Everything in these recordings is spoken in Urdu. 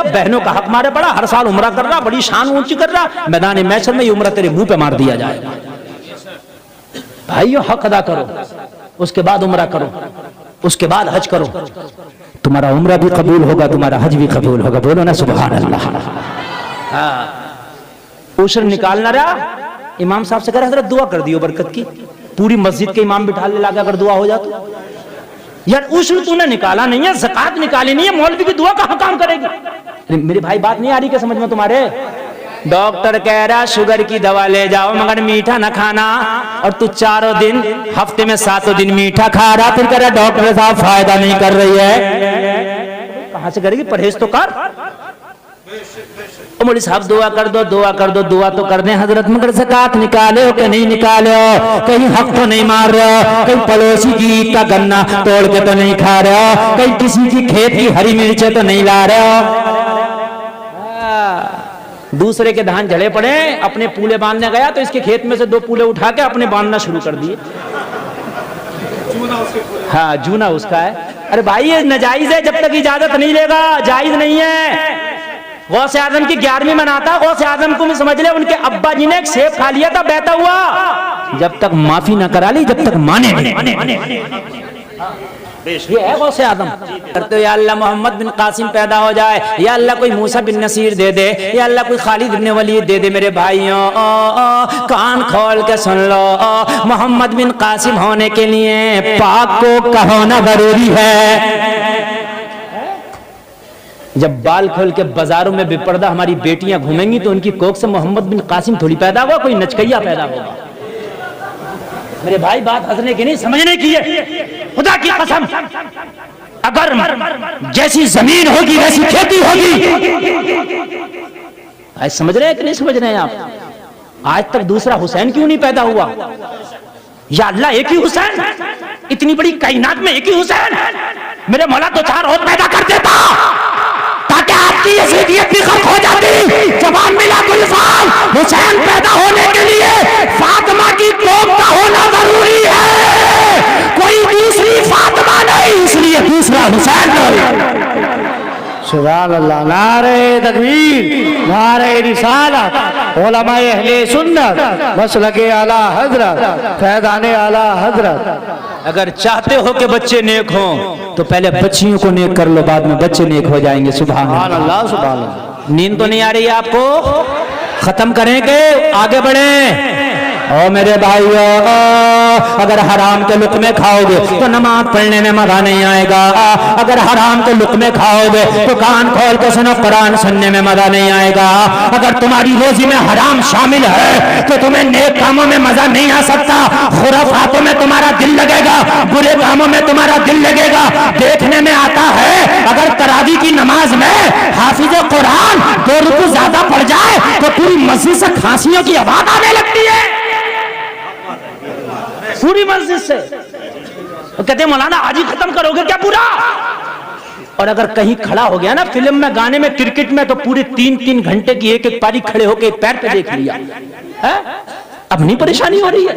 بہنوں کا حق مارے پڑا، ہر سال عمرہ کر رہا، بڑی شان اونچی کر رہا، میدان محشر میں یہ عمرہ تیرے منہ پہ مار دیا جائے گا۔ بھائیو حق ادا کرو، اس کے بعد عمرہ کرو، اس کے بعد حج کرو، تمہارا عمرہ بھی قبول ہوگا، تمہارا حج بھی قبول ہوگا، بولو نا سبحان اللہ۔ عشر نکالنا رہا، امام صاحب سے کہہ رہا حضرت دعا کر دیو برکت کی، پوری مسجد کے امام بٹھا لے لاگا اگر دعا ہو جاتا یار عشر تو نے نکالا نہیں ہے، زکات نکالی نہیں ہے، مولوی کی دعا کہاں کام کرے گی؟ میرے بھائی بات نہیں آ رہی کیا سمجھ میں تمہارے؟ ڈاکٹر کہہ رہا شوگر کی دوا لے جاؤ مگر میٹھا نہ کھانا، اور تو 4 دن ہفتے میں 7 دن میٹھا کھا رہا، پھر کہہ رہا ڈاکٹر صاحب فائدہ نہیں کر رہی ہے۔ کہاں سے کرے گی؟ پرہیز تو کر۔ مولوی صاحب دعا کر دو، دعا کر دو، دعا تو کر دیں حضرت مگر زکات نکالے ہو کہ نہیں نکالے ہو؟ کہیں حق تو نہیں مار رہے ہو؟ کہیں پڑوسی کی عید کا گنا توڑ کے تو نہیں کھا رہے ہو؟ کہیں کسی کی کھیت کی ہری مرچیں تو نہیں لا رہے ہو؟ دوسرے کے دھان جھڑے پڑے، اپنے پولے باندھنے گیا تو اس کے کھیت میں سے 2 پولے اٹھا کے اپنے باندھنا شروع کر دیے۔ ہاں جونا اس کا ہے۔ ارے بھائی یہ ناجائز ہے، جب تک اجازت نہیں لے گا جائز نہیں ہے۔ غوث اعظم کی 11ویں مناتا، غوث اعظم کو بھی سمجھ لے ان کے ابا جی نے ایک سیب کھا لیا تھا بہتا ہوا، جب تک معافی نہ کرا لی جب تک مانے نہیں۔ یہ ہے غوث اعظم۔ کرتے یا اللہ محمد بن قاسم پیدا ہو جائے، یا اللہ کوئی موسیٰ بن نصیر دے دے، یا اللہ کوئی خالد بن ولید دے دے۔ میرے بھائیوں کان کھول کے سن لو، محمد بن قاسم ہونے کے لیے پاک کو کا ہونا ضروری ہے۔ جب بال کھول کے بازاروں میں بے پردہ ہماری بیٹیاں گھومیں گی تو ان کی کوکھ سے محمد بن قاسم تھوڑی پیدا ہوا، کوئی نچکیا پیدا ہوگا۔ میرے بھائی بات ہنسنے کی نہیں سمجھنے کی ہے، خدا کی قسم اگر جیسی زمین ہوگی ویسی کھیتی ہوگی۔ آج سمجھ رہے ہیں کہ نہیں سمجھ رہے ہیں آپ؟ آج تک دوسرا حسین کیوں نہیں پیدا ہوا؟ یا اللہ ایک ہی حسین، اتنی بڑی کائنات میں ایک ہی حسین، میرے مولا تو 4 اور پیدا کر دیتا تاکہ آپ کی یزیدیت بھی ختم ہو جاتی۔ زبان ملا گلفام حسین پیدا ہونے کے لیے فاطمہ کی کوکھ کا ہونا ضروری ہے، کوئی دوسری فاطمہ نہیں، اس لیے دوسرا حسین نہیں۔ سبحان اللہ، نعرہ تکبیر، نعرہ رسالت، علماء اہل سنت، مسلک اعلی حضرت، فیضان اعلی حضرت۔ اگر چاہتے ہو کہ بچے نیک ہوں تو پہلے بچیوں کو نیک کر لو، بعد میں بچے نیک ہو جائیں گے۔ سبحان اللہ، سبحان اللہ۔ نیند تو نہیں آ رہی ہے آپ کو؟ ختم کریں کہ آگے بڑھیں؟ او میرے بھائیو اگر حرام کے لقمے کھاؤ گے تو نماز پڑھنے میں مزہ نہیں آئے گا، اگر حرام کے لقمے کھاؤ گے تو کان کھول کے سنو قرآن سننے میں مزہ نہیں آئے گا، اگر تمہاری روزی میں حرام شامل ہے تو تمہیں نیک کاموں میں مزہ نہیں آ سکتا، خرافاتوں میں تمہارا دل لگے گا، برے کاموں میں تمہارا دل لگے گا۔ دیکھنے میں آتا ہے اگر تراویح کی نماز میں حافظ قرآن 2 رکوع زیادہ پڑ جائے تو پوری مسجد سے کھانسیوں کی آواز آنے لگتی ہے، پوری مسجد سے۔ کہتے ہیں مولانا آج ہی ختم کرو گے کیا پورا؟ اور اگر کہیں کھڑا ہو گیا نا فلم میں، گانے میں، کرکٹ میں تو پورے 3 گھنٹے کی ایک پاری کھڑے ہو کے ایک پیر پہ دیکھ لیا، اب نہیں پریشانی ہو رہی ہے؟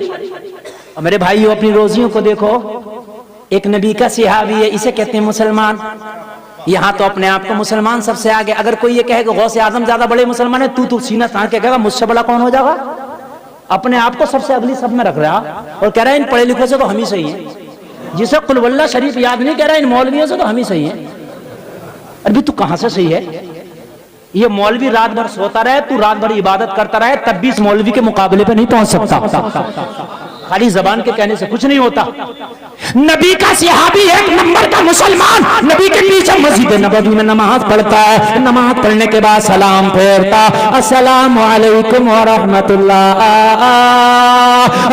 اور میرے بھائیو اپنی روزیوں کو دیکھو، ایک نبی کا صحابی ہے، اسے کہتے ہیں مسلمان۔ یہاں تو اپنے آپ کو مسلمان سب سے آگے، اگر کوئی یہ کہے کہ غوث اعظم زیادہ بڑے مسلمان ہے، تو سینہ تان کے کہے گا مجھ سے بڑا کون ہو جائے گا؟ اپنے آپ کو سب سے اگلی سب میں رکھ رہا اور کہہ رہا ہے ان پڑھے لکھوں سے تو ہم ہی صحیح ہیں، جسے قل واللہ شریف یاد نہیں، کہہ رہا ہے ان مولویوں سے تو ہم ہی صحیح ہیں۔ ابھی تو کہاں سے صحیح ہے؟ یہ مولوی رات بھر سوتا رہے، تو رات بھر عبادت کرتا رہے، تب بھی اس مولوی کے مقابلے پہ نہیں پہنچ سکتا۔ خالی زبان کے کہنے سے کچھ نہیں ہوتا۔ نبی کا صحابی 1 نمبر کا مسلمان نبی کے پیچھے مسجد نبوی میں نماز پڑھتا ہے، نماز پڑھنے کے بعد سلام پھیرتا، السلام علیکم ورحمت اللہ،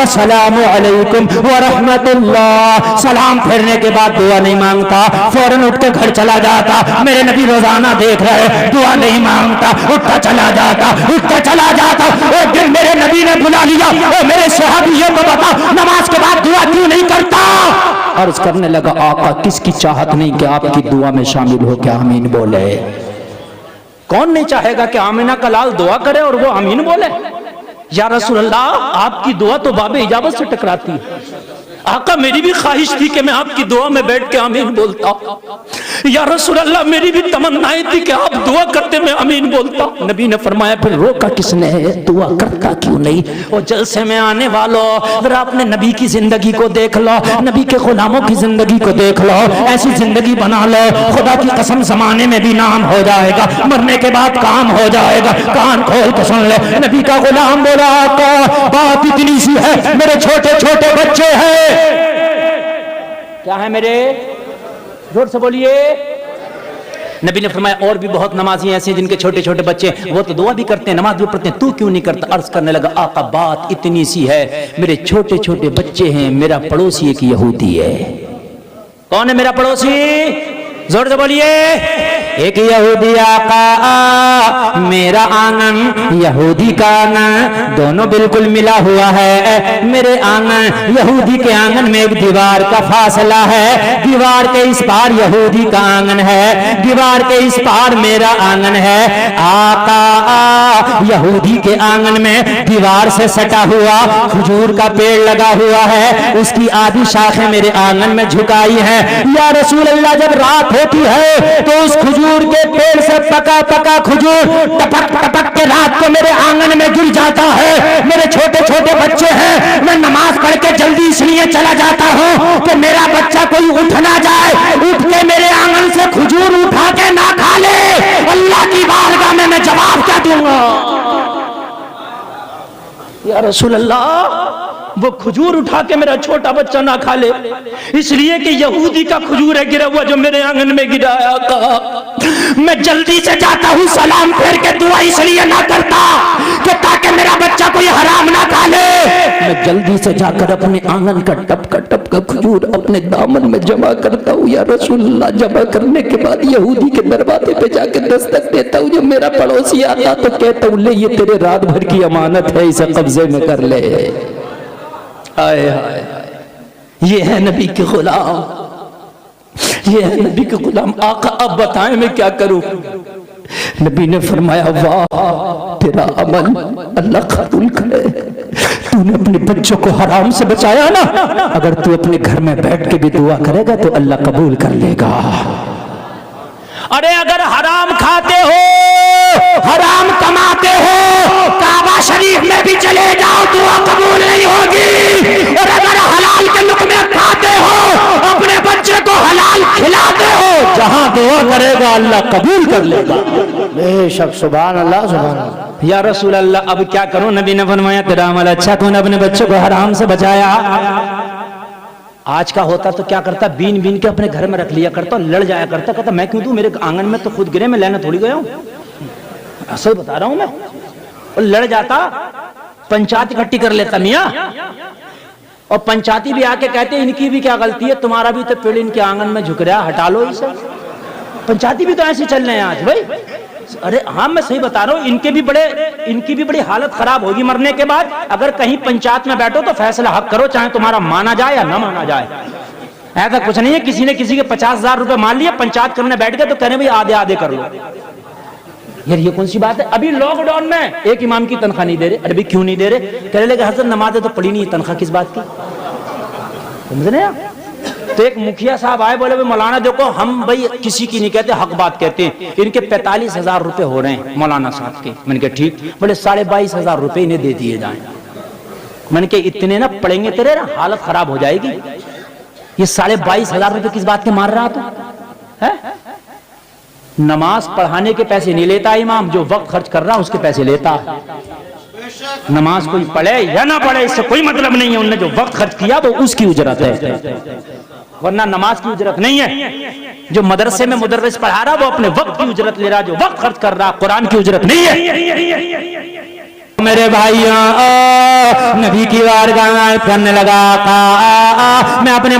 السلام علیکم ورحمت اللہ۔ سلام پھیرنے کے بعد دعا نہیں مانگتا، فوراً اٹھ کے گھر چلا جاتا۔ میرے نبی روزانہ دیکھ رہے، دعا نہیں مانگتا، اٹھتا چلا جاتا، اٹھتا چلا جاتا۔ ایک دن میرے نبی نے بلا لیا، اے میرے صحابیوں کو بتا نماز کے بعد دعا کیوں نہیں کرتا؟ عرض کرنے لگا آقا کس کی چاہت نہیں کہ آپ کی دعا میں شامل ہو کے آمین بولے؟ کون نہیں چاہے گا کہ آمینہ کا لال دعا کرے اور وہ آمین بولے؟ یا رسول اللہ آپ کی دعا تو باب اجابت سے ٹکراتی ہے۔ آقا میری بھی خواہش تھی کہ میں آپ کی دعا میں بیٹھ کے آمین بولتا۔ یا رسول اللہ میری بھی تمنائیں تھی کہ آپ دعا کرتے آمین بولتا. نبی نے فرمایا پھر روکا کس نے, دعا کرتا کیوں نہیں؟ اور جلسے میں آنے والوں ذرا اپنے نبی کی زندگی کو دیکھ لو, نبی کے غلاموں کی زندگی کو دیکھ لو, ایسی زندگی بنا لو خدا کی قسم زمانے میں بھی نام ہو جائے گا, مرنے کے بعد کام ہو جائے گا. کان کھول کے سن لو, نبی کا غلام بولا آقا بات اتنی سی ہے, میرے چھوٹے چھوٹے بچے ہیں. کیا ہے میرے؟ زور سے بولیے. نبی نے فرمایا اور بھی بہت نمازی ایسے ہیں جن کے چھوٹے چھوٹے بچے ہیں, وہ تو دعا بھی کرتے ہیں نماز بھی پڑھتے ہیں, تو کیوں نہیں کرتا؟ عرض کرنے لگا آقا بات اتنی سی ہے, میرے چھوٹے چھوٹے بچے ہیں, میرا پڑوسی ایک یہودی ہے. کون ہے میرا پڑوسی؟ زور سے بولیے. ایک یہودی آقا, میرا آنگن یہودی کا آنگن دونوں بالکل ملا ہوا ہے. میرے آنگن یہودی کے آنگن میں ایک دیوار کا فاصلہ ہے, دیوار کے اس پار یہودی کا آنگن ہے, دیوار کے اس پار میرا آنگن ہے. آقا یہودی کے آنگن میں دیوار سے سٹا ہوا کھجور کا پیڑ لگا ہوا ہے, اس کی آدھی شاخیں میرے آنگن میں جھکائی ہے. یا رسول اللہ جب رات ہوتی ہے تو اس کھجور کے پیڑ سے پکا پکا کھجور ٹپک ٹپک کے رات کو میرے آنگن میں گر جاتا ہے. میرے چھوٹے چھوٹے بچے ہیں, میں نماز پڑھ کے جلدی اس لیے چلا جاتا ہوں کہ میرا بچہ کوئی اٹھ نہ جائے, اٹھ کے میرے آنگن سے کھجور اٹھا کے نہ کھا لے. اللہ کی بارگاہ میں جواب کیا دوں گا؟ یا رسول اللہ وہ کھجور اٹھا کے میرا چھوٹا بچہ نہ کھا لے, اس لیے کہ یہودی کا کھجور ہے گرا ہوا جو میرے آنگن میں گرایا. میں جلدی سے جاتا ہوں سلام پھیر کے دعا اس لیے نہ کرتا کہ تاکہ میرا بچہ کوئی حرام نہ کھا لے. میں جلدی سے جا کر اپنے آنگن کا ٹپ کا کھجور اپنے دامن میں جمع کرتا ہوں. یا رسول اللہ جمع کرنے کے بعد یہودی کے دروازے پہ جا کے دستک دیتا ہوں. جب میرا پڑوسی آتا تو کہتا ہوں لے یہ تیرے رات بھر کی امانت ہے, اسے قبضے میں کر لے. آئے آئے یہ ہے نبی کے غلام, یہ ہے نبی کے غلام. آقا اب بتائیں میں کیا کروں؟ نبی نے فرمایا واہ تیرا عمل اللہ قبول کرے, تو نے اپنے بچوں کو حرام سے بچایا نا, اگر تو اپنے گھر میں بیٹھ کے بھی دعا کرے گا تو اللہ قبول کر لے گا. ارے اگر حرام کھاتے ہو, حرام کماتے ہو, کعبہ شریف میں بھی چلے جاؤ دعا قبول نہیں ہوگی. اور اگر حلال کے لقمے کھاتے ہو, اپنے بچے کو حلال کھلاتے ہو, جہاں دعا کرے گا اللہ قبول کر لے گا. بے شک سبحان اللہ سبحان اللہ. یا رسول اللہ اب کیا کروں؟ نبی نے فرمایا تیرا عمل اچھا, تو نے اپنے بچے کو حرام سے بچایا. آج کا ہوتا تو کیا کرتا, بین بین کے اپنے گھر میں رکھ لیا کرتا, لڑ جایا کرتا, کہتا میں کیوں دوں, میرے آنگن میں تو خود گرے, میں لینا تھوڑی گیا ہوں. ایسا ہی بتا رہا ہوں میں. اور لڑ جاتا, پنچایت اکٹھی کر لیتا میاں, اور پنچایتی بھی آ کے کہتے ان کی بھی کیا غلطی ہے, تمہارا بھی تو پیڑ ان کے آنگن میں جھک رہا, ہٹا لو اسے. پنچایتی بھی تو ایسے چل رہے ہیں آج بھائی. ارے ہاں میں صحیح بتا رہا ہوں, ان کی بھی بڑی حالت خراب ہوگی مرنے کے بعد. اگر کہیں پنچایت میں بیٹھو تو فیصلہ حق کرو, چاہے تمہارا مانا جائے یا نہ مانا جائے. ایسا کچھ نہیں ہے کسی نے کسی کے 50,000 روپے مان لیے, پنچایت کرنے بیٹھ گئے تو کہنے بھائی آدھے آدھے کر لو. یار یہ کون سی بات ہے؟ ابھی لاک ڈاؤن میں ایک امام کی تنخواہ نہیں دے رہے. ارے کیوں نہیں دے رہے؟ کہنے لگے حضرت نمازیں تو پڑھی نہیں, تنخواہ کس بات کی؟ سمجھ رہے ہیں؟ تو ایک مکھیا صاحب آئے, بولے مولانا دیکھو ہم بھائی کسی کی نہیں کہتے, حق بات کہتے ہیں, ان کے 45,000 روپے ہو رہے ہیں مولانا صاحب کے. میں نے کہا ٹھیک. بولے 22,500 روپے انہیں دے دیے جائیں. میں نے کہا اتنے نہ پڑیں گے تیرے نا حالت خراب ہو جائے گی. یہ 22,500 روپے کس بات کے مار رہا تو؟ نماز پڑھانے کے پیسے نہیں لیتا امام, جو وقت خرچ کر رہا اس کے پیسے لیتا. نماز کوئی پڑھے یا نہ پڑھے اس سے کوئی مطلب نہیں ہے, انہوں نے جو وقت خرچ کیا وہ اس کی اجرت ہے, ورنہ نماز کی اجرت نہیں ہے. جو مدرسے میں مدرس پڑھا رہا وہ اپنے وقت کی اجرت لے رہا, جو وقت خرچ کر رہا قرآن کی اجرت نہیں ہے. میرے بھائیوں نبی کی بارگاہ کرنے لگا, میں اپنے